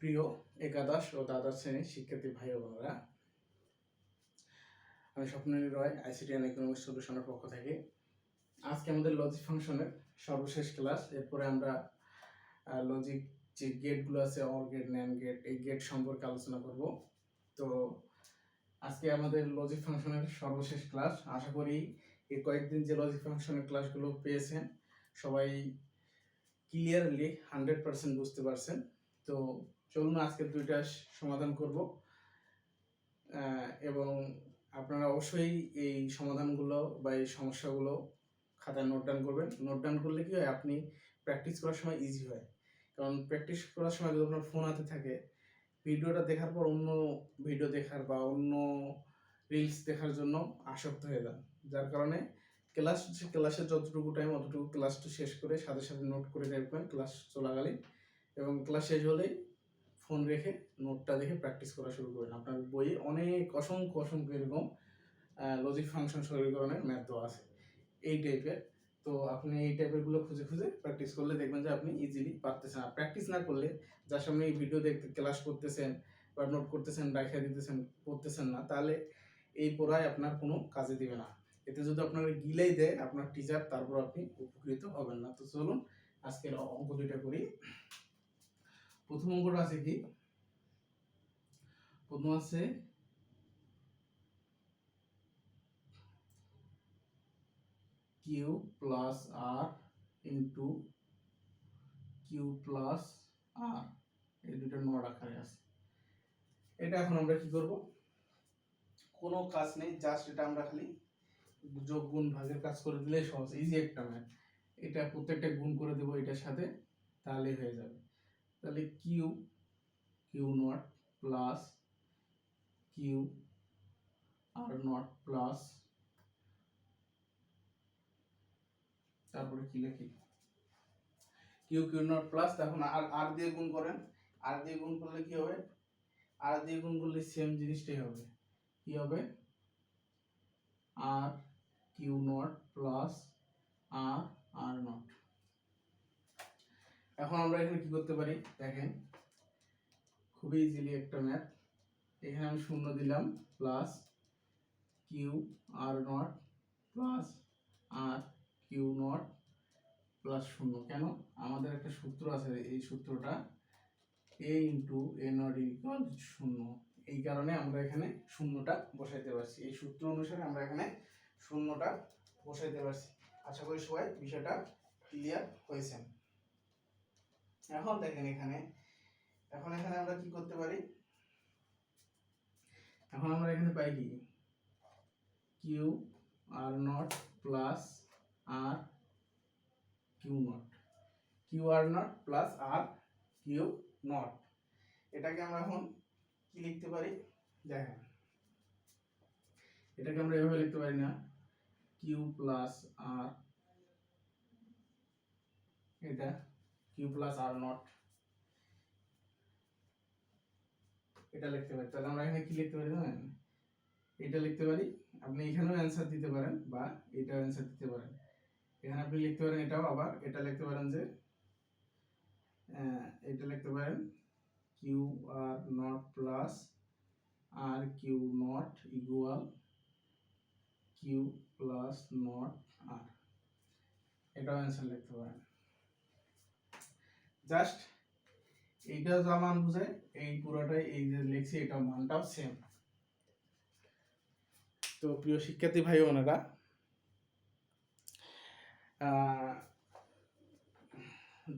প্রিয় একাদশ ও দ্বাদশ শ্রেণীর শিক্ষার্থী ভাই ও বোনেরা, আমি স্বপ্নের রয় আইসিটি অ্যান্ড ইকোনমিক্স সলিউশনের পক্ষ থেকে আজকে আমাদের লজিক ফাংশনের সর্বশেষ ক্লাস। এরপরে আমরা লজিক যে গেটগুলো আছে, অর গেট, ন্যান্ড গেট, এই গেট সম্পর্কে আলোচনা করব। তো আজকে আমাদের লজিক ফাংশনের সর্বশেষ ক্লাস। আশা করি এই কয়েকদিন যে লজিক ফাংশনের ক্লাসগুলো পেয়েছেন সবাই ক্লিয়ারলি 100% বুঝতে পারছেন। তো চলুন আজকে দুইটা সমাধান করব এবং আপনারা অবশ্যই এই সমাধানগুলো বা এই সমস্যাগুলো খাতায় নোট ডাউন করবেন। নোট ডাউন করলে কি হয়, আপনি প্র্যাকটিস করার সময় ইজি হয়। কারণ প্র্যাকটিস করার সময় যদি আপনার ফোন হাতে থাকে, ভিডিওটা দেখার পর অন্য ভিডিও দেখার বা অন্য রিলস দেখার জন্য আসক্ত হয়ে যান, যার কারণে ক্লাসের যতটুকু টাইম অতটুকু ক্লাসটা শেষ করে সাথে সাথে নোট করে রাখবেন ক্লাস চলাকালীন, এবং ক্লাস শেষ হলেই ফোন রেখে নোটটা দেখে প্র্যাকটিস করা শুরু করেন। আপনার বইয়ে অনেক অসংখ্য এরকম লজিক ফাংশন সরলীকরণের ম্যাথ দেওয়া আছে এই টাইপের। তো আপনি এই টাইপের গুলো খুঁজে প্র্যাকটিস করলে দেখবেন যে আপনি ইজিলি পারতেছেন। আর প্র্যাকটিস না করলে, যার সামনে এই ভিডিও দেখতে ক্লাস করতেছেন বা নোট করতেছেন, রাইখা দিতেছেন, পড়তেছেন না, তাহলে এই পড়ায় আপনার কোনো কাজে দিবে না। এতে যদি আপনার গিলেই দেয় আপনার টিচার, তারপর আপনি উপকৃত হবেন না। তো চলুন আজকের অঙ্ক দুইটা করি। প্রথম অঙ্কটা আছে কি, প্রথম আছে কিউ প্লাস আর ইন্টু কিউ প্লাস আর, এই দুটো নোট আকারে আছে। এটা এখন আমরা কি করব, কোনো কাজ নেই, জাস্ট এটা আমরা খালি যোগ গুণ ভাগের কাজ করে দিলেই সহজ, ইজি একটা ম্যাথ। এটা প্রত্যেকটা গুণ করে দেবো এটার সাথে, তাহলেই হয়ে যাবে। তাহলে Q naught plus Q R naught plus, তারপরে কি লিখি, কিউ নট প্লাস, তখন আর দিয়ে গুণ করেন। আর দিয়ে গুণ করলে কি হবে, আর দিয়ে গুণ করলে সেম জিনিসটাই হবে। কি হবে, আর Q naught plus R naught. এখন আমরা এখানে কি করতে পারি দেখেন, খুবই ইজিলি একটা ম্যাথ। এখানে আমি শূন্য দিলাম, plus Q R naught plus আর কিউ নট প্লাস শূন্য। কেন, আমাদের একটা সূত্র আছে, এই সূত্রটা a into a naught equal শূন্য। এই কারণে আমরা এখানে শূন্যটা বসাইতে পারছি, এই সূত্র অনুসারে আমরা এখানে শূন্যটা বসাইতে পারছি। আশা করি সবাই বিষয়টা ক্লিয়ার হয়েছেন। এখন দেখেন এখানে আমরা কি করতে পারি, এখন আমরা এখানে পাই কি, কিউ আর নট প্লাস আর কিউ নট, কিউ আর নট প্লাস আর কিউ নট। এটাকে আমরা এখন কি লিখতে পারি দেখেন, এটাকে আমরা এভাবে লিখতে পারি না, কিউ প্লাস আর, এটা কিউ প্লাস আর নট, এটা লিখতে পারি। তাহলে আমরা এখানে কি লিখতে পারি জানেন, এটা লিখতে পারি। আপনি এখানেও অ্যান্সার দিতে পারেন বা এটাও অ্যান্সার দিতে পারেন। এখানে আপনি লিখতে পারেন এটাও, আবার এটা লিখতে পারেন যে এটা লিখতে পারেন কিউ আর নট প্লাস আর Q naught equal Q plus naught R, এটাও অ্যান্সার লিখতে পারেন। জাস্ট এইটা যা মান বোঝায়, এই পুরোটাই এই যে লিখছি এটা মানটাও সেম। তো প্রিয় শিক্ষার্থী ভাই বোনেরা,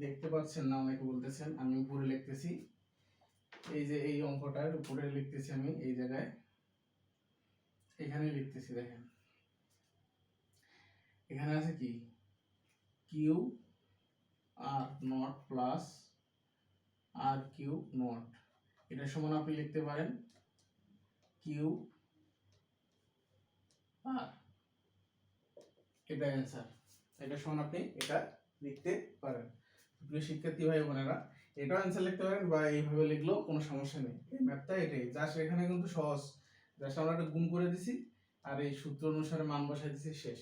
দেখতে পাচ্ছেন না, অনেকে বলতেছেন, আমি উপরে লিখতেছি, এই যে এই অঙ্কটার উপরে লিখতেছি আমি, এই জায়গায় এখানে লিখতেছি। দেখেন এখানে আছে কি, কিউ আর নট প্লাস আর কিউ নট, এটা সমান আপনি লিখতে পারেন কিউ আর, এটা অ্যান্সার, এটা সমান আপনি এটা লিখতে পারেন। প্রিয় শিক্ষার্থী ভাই বোনেরা, এটাও অ্যান্সার লিখতে পারেন বা এইভাবে লিখলেও কোনো সমস্যা নেই। এই ম্যাথটা এটাই, জাস্ট এখানে কিন্তু সহজ, জাস্ট আমরা একটা গুণ করে দিছি আর এই সূত্র অনুসারে মান বসাই দিছি, শেষ।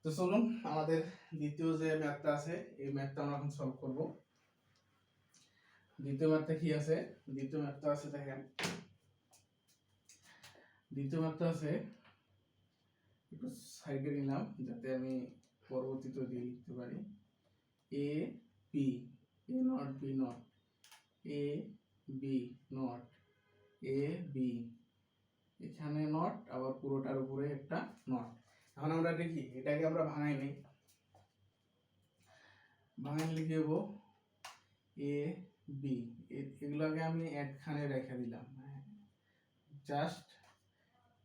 তো চলুন আমাদের দ্বিতীয় যে ম্যাথটা আছে, এই ম্যাথটা আমরা এখন সলভ করব। দ্বিতীয় ম্যাথটা কি আছে? দ্বিতীয় ম্যাথটা আছে, দেখেন দ্বিতীয় ম্যাথটা আছে, একটু সাইডে নিলাম যাতে আমি পরবর্তীতে দিয়ে লিখতে পারি। A B, A not B not, A B not, A B, এখানে নট, আবার পুরোটার উপরে একটা নট। এখন আমরা দেখি এটাকে আমরা ভাঙাই নেই, ভাঙাই লিখে দেবো এ বি, এগুলোকে আমি একখানে রেখে দিলাম, জাস্ট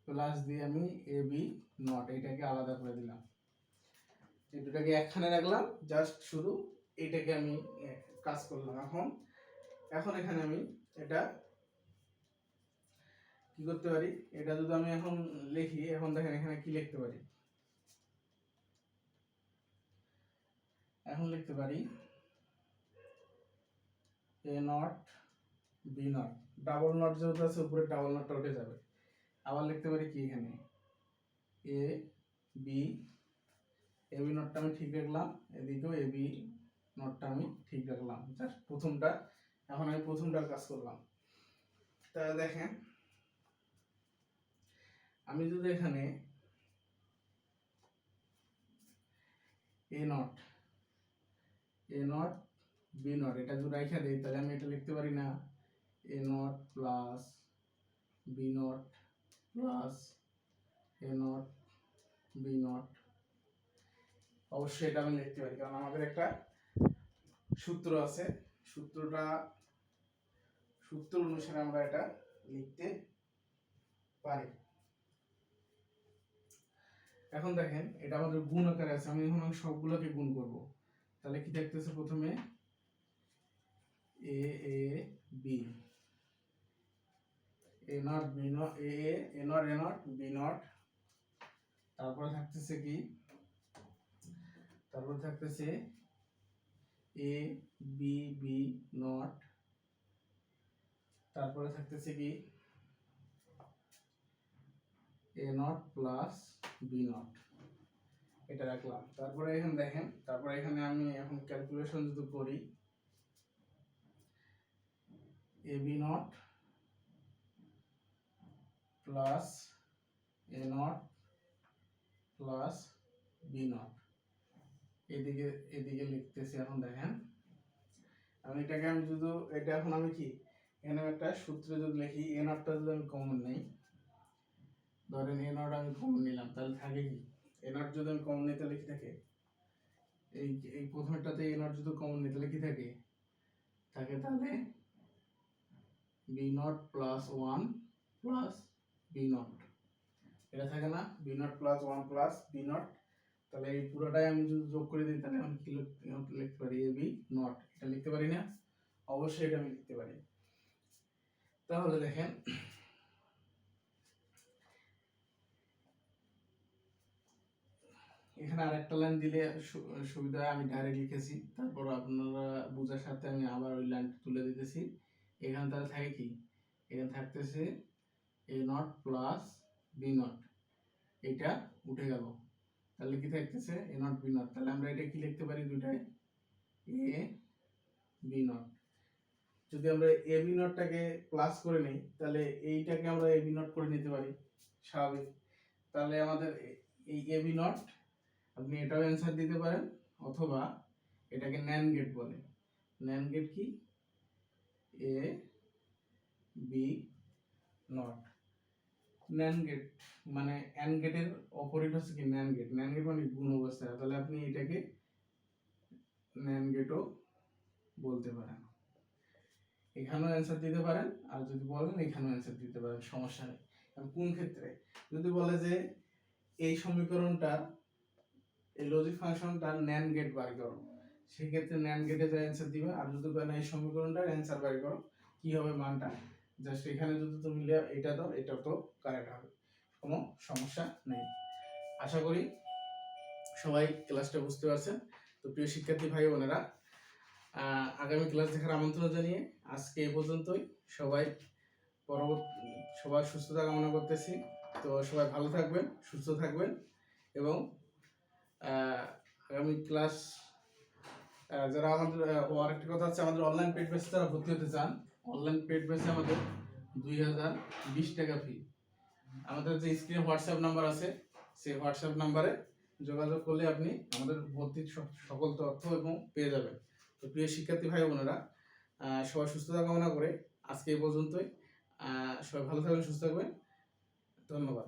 প্লাস দিয়ে আমি এ বি নট এটাকে আলাদা করে দিলাম, এই দুটাকে একখানে রাখলাম, জাস্ট শুধু এটাকে আমি কাজ করলাম। এখন এখন এখানে আমি এটা কি করতে পারি, এটা যদি আমি এখন লিখি, এখন দেখেন এখানে কি লিখতে পারি, এখন লিখতে পারি A not B not, double not যেহেতু আছে উপরে ডাবল নটটা উঠে যাবে। আবার লিখতে পারি কি এখানে এ বি, এ বি নটটা আমি ঠিক রাখলাম, এদিকেও এ বি নটটা আমি ঠিক রাখলাম, জাস্ট প্রথমটা। এখন আমি প্রথমটার কাজ করলাম, তাহলে দেখেন আমি যদি এখানে A not, A not B not এটা যদি রাইখা দেই, তাহলে আমি এটা লিখতে পারি না A not plus B not plus A not B not. অবশ্যই এটা আমি লিখতে পারি, কারণ আমাদের একটা সূত্র আছে, সূত্র অনুসারে আমরা এটা লিখতে পারি। এখন দেখেন এটা আমাদের গুণ আকারে আছে, আমি এখন সবগুলোকে গুণ করব, তাহলে কি দেখতেছে, প্রথমে A A B, A not B not, A A not A not B not, তারপরে থাকতেছে কি, তারপর থাকতেছে এ বি বি নট, তারপরে থাকতেছে কি এ নট প্লাস বি নট, এটা রাখলাম। তারপরে এখানে দেখেন, তারপরে এখানে আমি এখন ক্যালকুলেশন যদি করি, A B not plus A not plus B not, এদিকে এদিকে লিখতেছি। এখন দেখেন আমি এটাকে আমি যদি এটা এখন আমি কি এখানে একটা সূত্রে যদি লিখি, এ নটটা যদি আমি কমন নেই, ধরেন এ নট আমি কমন নিলাম, তাহলে থাকে কি, এ নট যদি আমি কমন নিই তাহলে কি থাকে, এই এই প্রথমটাতে এ নট যদি কমন নিই তাহলে কি থাকে, তাহলে b not plus one plus B not, এটা থাকে না, b not plus one plus B naught. তাহলে এই পুরোটাই আমি যদি যোগ করে দিই, তাহলে আমি কি লিখতে পারি, এ বি নট, এটা লিখতে পারি না? অবশ্যই এটা আমি লিখতে পারি। তাহলে দেখেন এখানে আরেকটা লাইন দিলে সুবিধা, আমি ডাইরেক্ট লিখেছি, তারপর আপনারা বোঝার সাথে আমি আবার ওই লাইনটা তুলে দিতেছি। এখানে তাহলে থাকে কি, এখানে থাকতেছে এ নট প্লাস বি নট, এটা উঠে গেল, তাহলে কি থাকতেছে এ নট বি নট। তাহলে আমরা এটা কি লিখতে পারি, দুটাই এ বি নট। যদি আমরা এ বি নটটাকে প্লাস করে নেই, তাহলে এইটাকে আমরা এ বি নট করে নিতে পারি স্বাভাবিক। তাহলে আমাদের এই এ বি নট, আপনি এটাও অ্যান্সার দিতে পারেন, অথবা এটাকে ন্যান গেট বলে। ন্যান গেট কি, এ বি নট, ন্যান গেট মানে অ্যান্ড গেটের অপোজিট হচ্ছে কি ন্যান গেট, ন্যান গেট মানে গুণ অবস্থায়, তাহলে আপনি এটাকে ন্যান গেটও বলতে পারেন। এখানেও অ্যান্সার দিতে পারেন, আর যদি বলেন এখানেও অ্যান্সার দিতে পারেন, সমস্যা নেই। কোন ক্ষেত্রে যদি বলে যে এই সমীকরণটা, এই লজিক ফাংশনটার ন্যান গেট বার করো, সেক্ষেত্রে ন্যান গেটে যা অ্যান্সার দিবে। আর যদি বলেন এই সমীকরণটার অ্যান্সার বার করো, কি হবে মানটা, জাস্ট এখানে যদি তুমি এটা দাও, এটা তো কারেক্ট হবে, কোনো সমস্যা নেই। আশা করি সবাই ক্লাসটা বুঝতে পারছেন। তো প্রিয় শিক্ষার্থী ভাই বোনেরা, আগামী ক্লাস দেখার আমন্ত্রণ জানিয়ে আজকে এই পর্যন্তই। সবাই সুস্থতা কামনা করতেছি। তো সবাই ভালো থাকবেন, সুস্থ থাকবেন, এবং আগামী ক্লাস যারা আমাদের আরেকটি কথা হচ্ছে, আমাদের অনলাইন পেড বেসে যারা ভর্তি হতে চান, অনলাইন পেড বেসে আমাদের 2020 টাকা ফি। আমাদের যে স্ক্রিনে হোয়াটসঅ্যাপ নাম্বার আছে, সেই হোয়াটসঅ্যাপ নাম্বারে যোগাযোগ করলে আপনি আমাদের ভর্তির সকল তথ্য এবং পেয়ে যাবেন। তো প্রিয় শিক্ষার্থী ভাই বোনেরা, সবাই সুস্থতা কামনা করে আজকে এই পর্যন্তই। সবাই ভালো থাকবেন, সুস্থ থাকবেন, ধন্যবাদ।